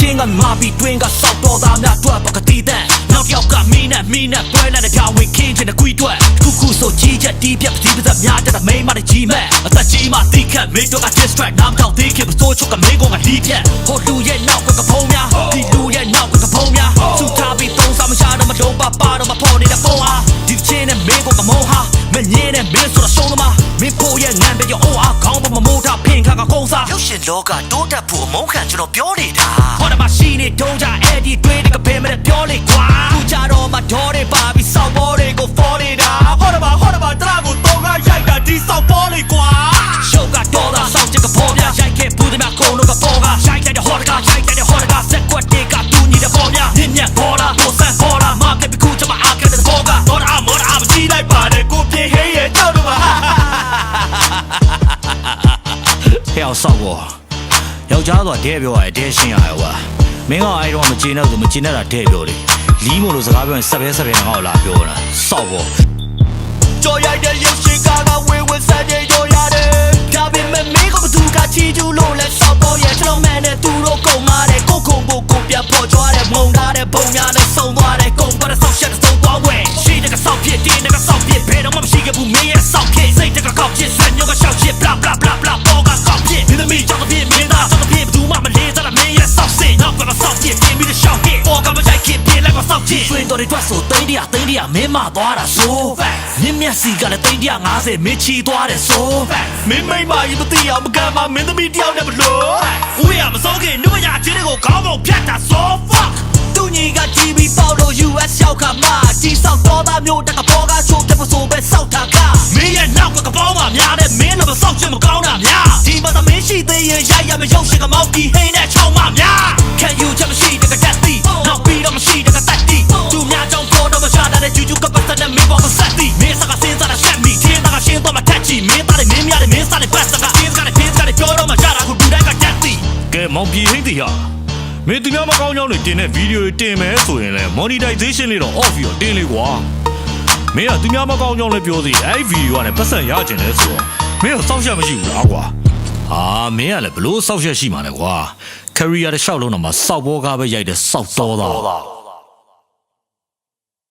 ချင်းကမာပြီးတွင်းကစောက်တော်သားများတွက်ပကတိတဲ့နောက်တစ်ယောက်ကမင်းနဲ့ပွဲနဲ့တဲ့ကြောင်ဝင်ခင်းချင်တဲ့ကွီတွက်ခုဆိုကြီးချက်တီးပြပတိပစများတဲ့မိန်းမတွေကြီးမဲ့အသက်ကြီးမှတိခတ်မင်းတို့က distract နားမထောင်သေးခင်ပစိုးချုပ်ကမင်းကောင်ကလီးပြက်ဟိုလူရဲ့နောက်ကဖုံးများဒီလူရဲ့နောက်ကဖုံးများသူထားပြီးသုံးစားမရှာတော့မတော့ပါတော့မပေါ်နေတဲ့ပုံဟာဒီချင်းနဲ့မင်းကောင်ကမောဟာမငင်းနဲ့မင်းဆိုတော့ရှုံးသမားမင်းဖို့ရဲ့ငံပဲရောအိုအားခေါင်းပေါ်မမိုးထားဖင်ခါကကုန်းစားရုပ်ရှင်လောကတိုးတက်ဖို့အမုန်းခံကျွန်တော်ပြောနေတာဟောတယ်မရှိနေတုံးကြအဲ့ဒီတွေးတဲ့ကပင်မဲ့ပြောလေကွာသူကြတော့မှဒေါ်တွေပါပြီးစောက်ပေါ်တွေကို fall နေတာဟောတယ်ပါတရာကိုတော့ကရိုက်တာဒီစောက်ပေါ်လေကွာရှုပ်ကတော့တာစောက်ချက်ကပေါ်ပြရိုက်ခဲ့ဘူးတဲ့ကုန်းတော့ကပေါ်ကရိုက်တဲ့ဟောတယ်ကစက်ကွက်တွေကတူညီတဲ့ပေါ်ပြညံ့ပေါ်လာပိုဆန်ပေါ်လာမကပ်ပြီးခုချမအားခဲ့တဲ့ပေါ်ကတော့အမောအမကြီးလိုက်ပါတယ်ကိုပြေဟေးရဲ့ကြောက်တော့ပါဟဲ့အောင်စောက်ပေါ်ယောက်ျားတော့ဒဲပြောရတယ်ဒဲရှင်းရတယ်ကွာမင်းကအဲ့တော့မကျေနပ်ဘူးမကျေနပ်တာဒဲပြောလေလီးမို့လို့စကားပြောရင်ဆက်ပဲငါ့ကိုလာပြောတာစောက်ပေါ်ကြော်ရိုက်တဲ့ရုပ်ရှင်ကားကဝေစက်တွေကြော်ရတယ်ဒါပေမဲ့မင်းကဘသူကချီကျူးလို့လဲစောက်ပေါ်ရဲ့ကျွန်တော်မဲနဲ့သူတို့ကုန်မာတယ်ကိုခုံဖို့ကိုပြပေါ်ကြွားတယ်မုံထားတဲ့ပုံများနဲ့စုံသွားတယ်ကုန်ပေါ်တဲ့ဆောက်ရှက်တဲ့စုံသွားဝဲရှိတဲ့ကဆောက်ဖြစ်တင်းတဲ့ကဆောက်ဖြစ်ဘယ်တော့မှမရှိခဲ့ဘူးမင်းရဲ့ဆောက်ဖြစ်စိတ်တကကောက်ဖြစ်ဆွေမျိုးကရှောက်ဖြစ် bla bla bla bla ပေါ်ကကောက်ဖြစ်ဒီသမီးကြောင့်ဖြစ်မင်းသားကြောင့်ဖြစ်ဘသူမှမလေးစားတာမင်းရဲ့ဆောက်စစ်နောက်ကဆောက်ဖြစ်ပြင်ပြီးတဲ့ရှောက်ဖြစ်ပေါ်ကမကြိုက်ဖြစ်ပြင်လိုက်မဆောက်ဖြစ်ဆွေတော်တွေတွက်ဆိုသိန်းတရာမင်းမသွားတာဆိုမြင့်မြတ်စီကလည်းသိန်း150မင်းချီသွားတယ်ဆိုမင်းမိမကြီးမသိအောင်မကမ်းမမင်းသမီးတယောက်နဲ့ဘလို့ဦးရမစောခင်နှုတ်ရချင်းတွေကိုခေါင်းပုံဖြတ်တာ so fuck သူညီက TV ပေါလို့ US ရောက်ခါမှကြီးဆောက်တော်သားမျိုးတက်ကပေါ်ကချိုးပြပဆိုပဲစောက်တာကမင်းရဲ့နောက်ကကပေါင်းပါများတဲ့မင်းလည်းမစောက်ချင်မကောင်းတာများဒီမှာသမင်းရှိသေးရင်ရိုက်ရမရုပ်ရှင်ကမောက်ကြီးဟင်းနဲ့ချောင်းမများ Can you ချက်မရှိတကတက်သည်နောက်ပြီးတော့မရှိတကတက်သည်သူများကြောင့်ပေါ်တော့မချတာတဲ့ကျူကပတ်တဲ့မင်းပေါ်ကဆက်သည်မင်းစကားစင်းစားတာရှက်မီထင်းသားကရှင်းတော့မထက်ချီမင်းသားတွေမင်းများတွေမင်းစားတွေပတ်စကားတင်းစကားတွေဖင်းစကားတွေပြောတော့မှကြတာကိုဒူတိုင်းကတက်သည်ကဲမောင်ပြေဟိတ်တီဟာမင်းသူများမကောင်းကြောင်းတွေတင်တဲ့ဗီဒီယိုတွေတင်မယ်ဆိုရင်လည်း monetization လေးတော့ off ပြီးတော့တင်လေကွာမင်းကသူများမကောင်းကြောင်းလည်းပြောစီအဲ့ဗီဒီယိုကလည်းပတ်စံရကျင်လဲဆိုတော့မင်းကစောက်ရှက်မရှိဘူးလားကွာဟာမင်းကလည်းဘလို့စောက်ရှက်ရှိမှာလဲကွာ career တစ်လျှောက်လုံးတော့မှစောက်ဘောကားပဲရိုက်တဲ့စောက်တော်သား